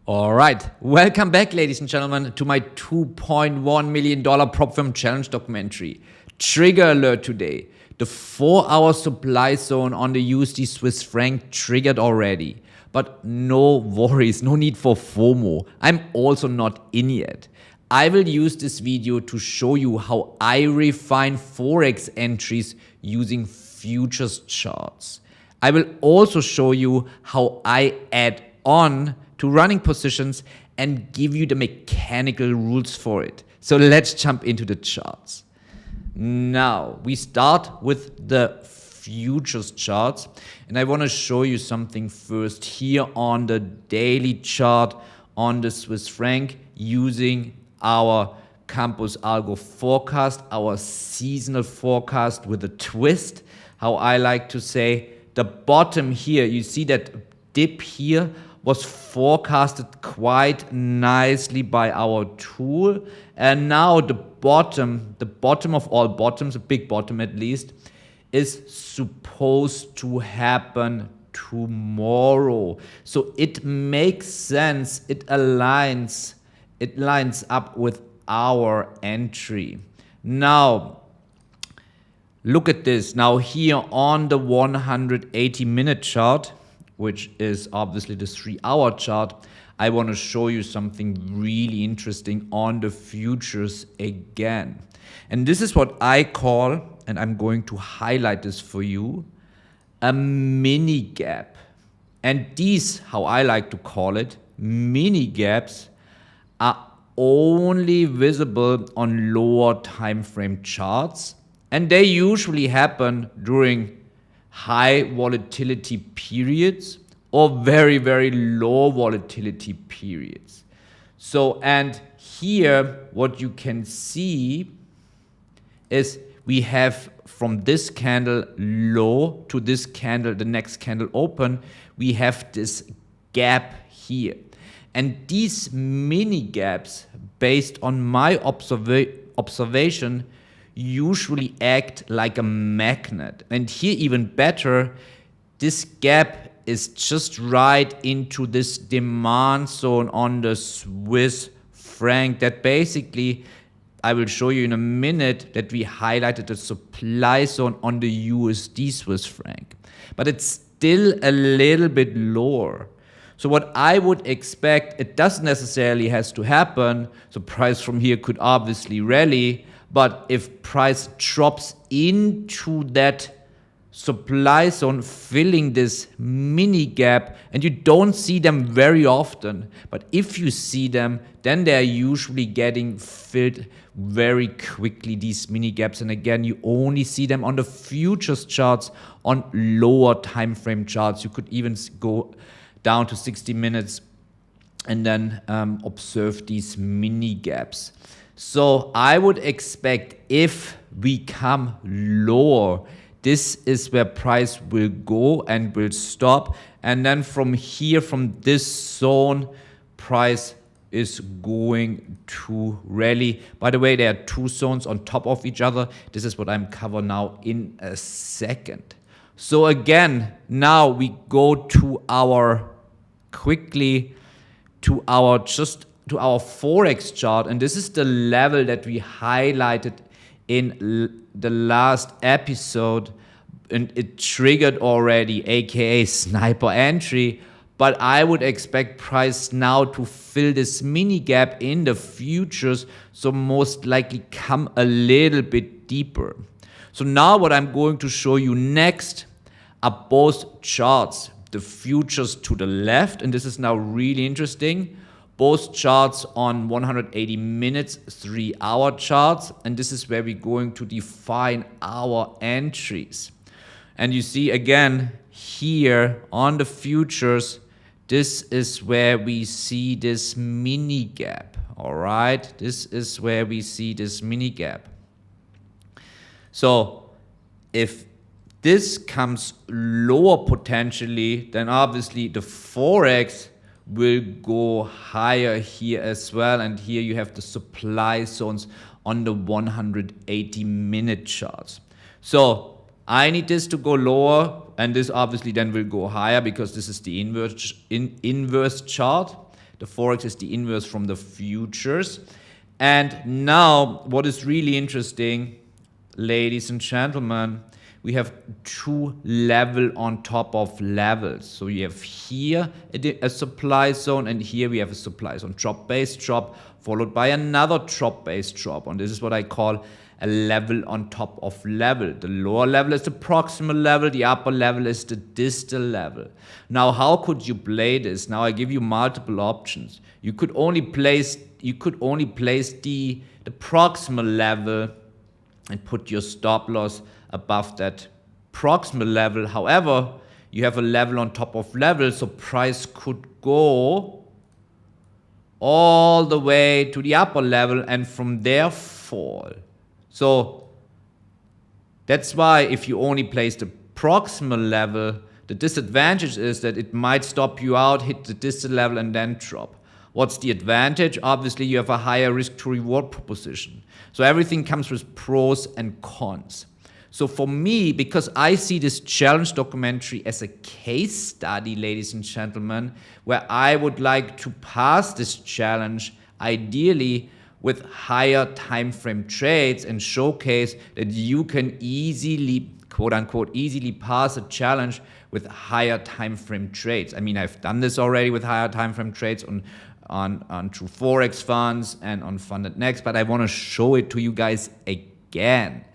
All right, welcome back, ladies and gentlemen, to my $2.1 million prop firm challenge documentary. Trigger alert today. The 4-hour supply zone on the USD Swiss franc triggered already. But no worries, no need for FOMO. I'm also not in yet. I will use this video to show you how I refine Forex entries using futures charts. I will also show you how I add on to running positions and give you the mechanical rules for it. So let's jump into the charts. Now we start with the futures charts, and I want to show you something first here on the daily chart on the Swiss franc using our Campus Algo forecast, our seasonal forecast with a twist, how I like to say. The bottom here, you see that dip here was forecasted quite nicely by our tool, and now the bottom of all bottoms, a big bottom at least, is supposed to happen tomorrow. So it makes sense, it lines up with our entry. Now look at this. Now here on the 180-minute chart, which is obviously the 3-hour chart, I want to show you something really interesting on the futures again. And this is what I call, and I'm going to highlight this for you, a mini gap. And these, how I like to call it, mini gaps are only visible on lower time frame charts, and they usually happen during high volatility periods or very, very low volatility periods. So, and here what you can see is we have from this candle low to this candle, the next candle open, we have this gap here. And these mini gaps, based on my observation, usually act like a magnet. And here even better, this gap is just right into this demand zone on the Swiss franc that basically, I will show you in a minute, that we highlighted the supply zone on the USD Swiss franc. But it's still a little bit lower. So what I would expect, it doesn't necessarily has to happen. So price from here could obviously rally, but if price drops into that supply zone, filling this mini gap, and you don't see them very often, but if you see them, then they're usually getting filled very quickly, these mini gaps. And again, you only see them on the futures charts, on lower time frame charts. You could even go down to 60 minutes and then observe these mini gaps. So I would expect if we come lower, this is where price will go and will stop. And then from here, from this zone, price is going to rally. By the way, there are two zones on top of each other. This is what I'm covering now in a second. So again, now we go to our Forex chart, and this is the level that we highlighted in the last episode, and it triggered already, aka sniper entry. But I would expect price now to fill this mini gap in the futures, so most likely come a little bit deeper. So now what I'm going to show you next are both charts, the futures to the left, and this is now really interesting, both charts on 180 minutes, 3-hour charts, and this is where we're going to define our entries. And you see again here on the futures, this is where we see this mini gap. All right, this is where we see this mini gap. So if this comes lower potentially, then obviously the Forex will go higher here as well. And here you have the supply zones on the 180-minute charts. So I need this to go lower, and this obviously then will go higher because this is the inverse chart. The Forex is the inverse from the futures. And now what is really interesting, ladies and gentlemen, we have two level on top of levels. So you have here a supply zone, and here we have a supply zone. Drop-based drop, followed by another drop-based drop. And this is what I call a level on top of level. The lower level is the proximal level, the upper level is the distal level. Now, how could you play this? Now I give you multiple options. You could only place the proximal level and put your stop loss above that proximal level. However, you have a level on top of level, so price could go all the way to the upper level and from there fall. So that's why if you only place the proximal level, the disadvantage is that it might stop you out, hit the distal level and then drop. What's the advantage? Obviously, you have a higher risk to reward proposition. So everything comes with pros and cons. So for me, because I see this challenge documentary as a case study, ladies and gentlemen, where I would like to pass this challenge, ideally with higher time frame trades, and showcase that you can easily, quote unquote, easily pass a challenge with higher time frame trades. I mean, I've done this already with higher time frame trades on true Forex funds and on Funded Next, but I want to show it to you guys again.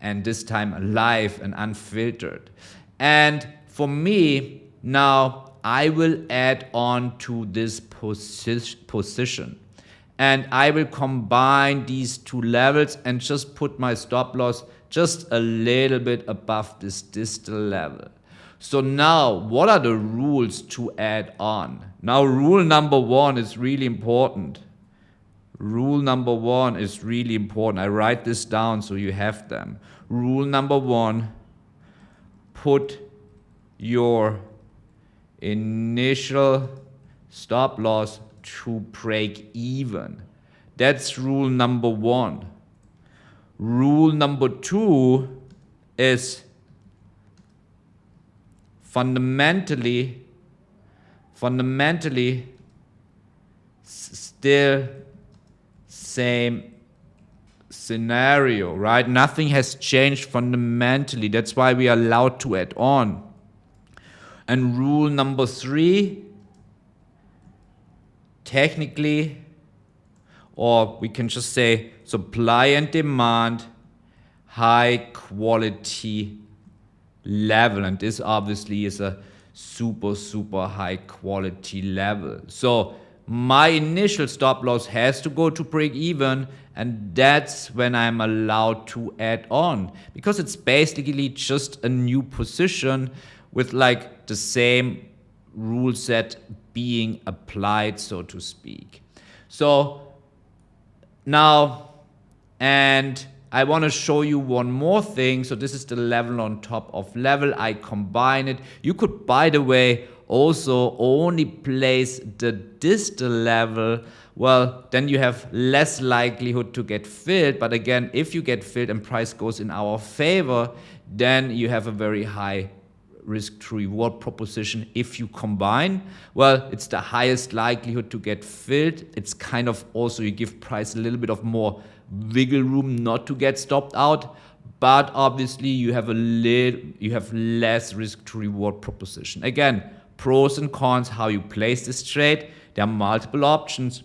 And this time live and unfiltered. And for me, now I will add on to this position. And I will combine these two levels and just put my stop loss just a little bit above this distal level. So now, what are the rules to add on? Now, rule number one is really important. Rule number one is really important. I write this down so you have them. Rule number one, put your initial stop loss to break even. That's rule number one. Rule number two is fundamentally still same scenario, right? Nothing has changed fundamentally. That's why we are allowed to add on. And rule number three, technically, or we can just say supply and demand, high quality level. And this obviously is a super high quality level. So my initial stop loss has to go to break even, and that's when I'm allowed to add on, because it's basically just a new position with like the same rule set being applied, so to speak. So now, and I want to show you one more thing. So this is the level on top of level. I combine it. You could, by the way, also only place the distal level. Well, then you have less likelihood to get filled. But again, if you get filled and price goes in our favor, then you have a very high risk to reward proposition. If you combine, well, it's the highest likelihood to get filled. It's kind of also, you give price a little bit of more wiggle room not to get stopped out, but obviously you have less risk to reward proposition. Again, pros and cons, how you place this trade. There are multiple options,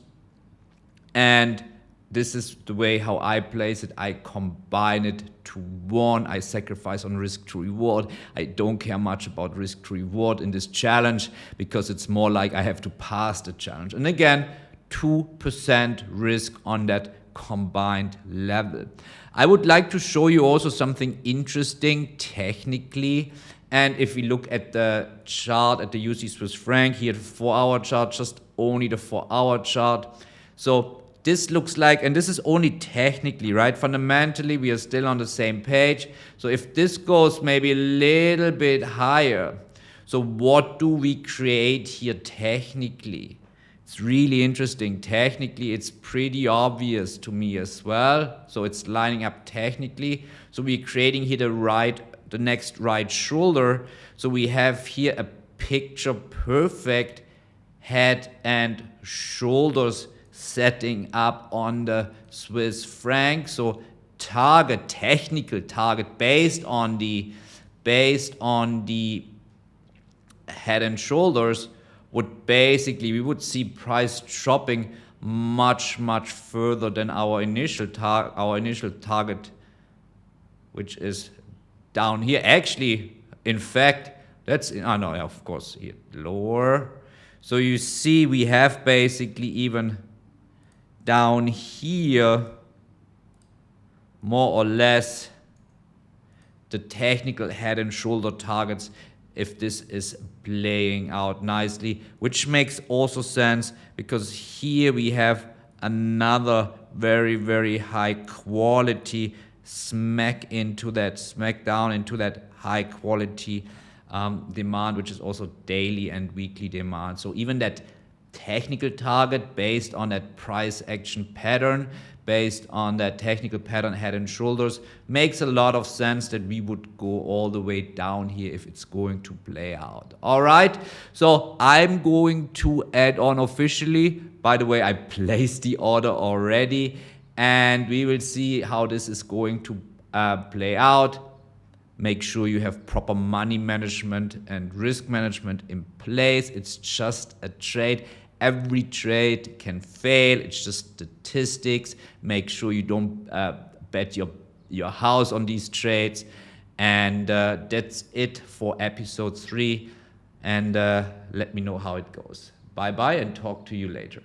and this is the way how I place it. I combine it to one. I sacrifice on risk to reward. I don't care much about risk to reward in this challenge, because it's more like I have to pass the challenge. And again, 2% risk on that combined level. I would like to show you also something interesting technically. And if we look at the chart, at the USD Swiss franc, here the 4-hour chart, just only the 4-hour chart. So this looks like, and this is only technically, right? Fundamentally, we are still on the same page. So if this goes maybe a little bit higher, so what do we create here technically? It's really interesting. Technically, it's pretty obvious to me as well. So it's lining up technically. So we're creating here the next right shoulder. So we have here a picture perfect head and shoulders setting up on the Swiss franc. So technical target based on the head and shoulders would basically, we would see price dropping much further than our initial target, which is down here. Actually, in fact, no, of course, here lower. So you see we have basically even down here more or less the technical head and shoulder targets, if this is playing out nicely, which makes also sense because here we have another very high quality smack down into that high quality demand, which is also daily and weekly demand. So even that technical target based on that price action pattern, based on that technical pattern head and shoulders, makes a lot of sense that we would go all the way down here if it's going to play out. All right, so I'm going to add on officially. By the way, I placed the order already, and we will see how this is going to play out. Make sure you have proper money management and risk management in place. It's just a trade. Every trade can fail. It's just statistics. Make sure you don't bet your house on these trades. And that's it for episode 3. And let me know how it goes. Bye-bye and talk to you later.